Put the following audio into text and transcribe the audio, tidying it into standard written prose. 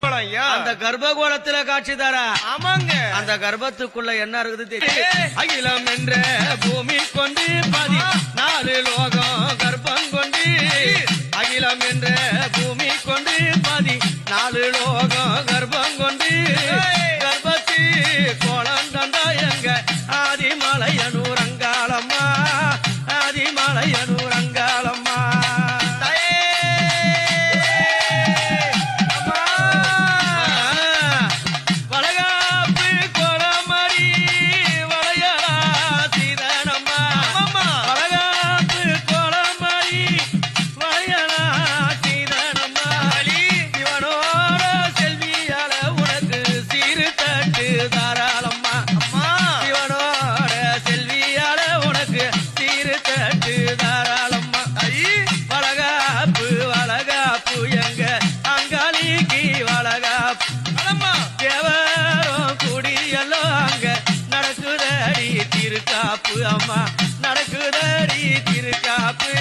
அந்த கர்ப்பகோளத்துல காட்சி தரா. ஆமாங்க. அந்த கர்ப்பத்துக்குள்ள என்ன இருக்குது தெரியும்? அகிலம் என்ற பூமி கொண்டு 14 லோகம் கர்ப்பம் கொண்டு, அகிலம் என்ற பூமி கொண்டு 14 லோகம் கர்ப்பம் கொண்டு, கர்ப்பத்தி கோலம் தந்தா எங்க ஆதிமலையனூர் அங்காளம்மா, ஆதிமலையனூர் அங்காளம்மா. அம்மா நடக்குதடி திருக்காப்பு.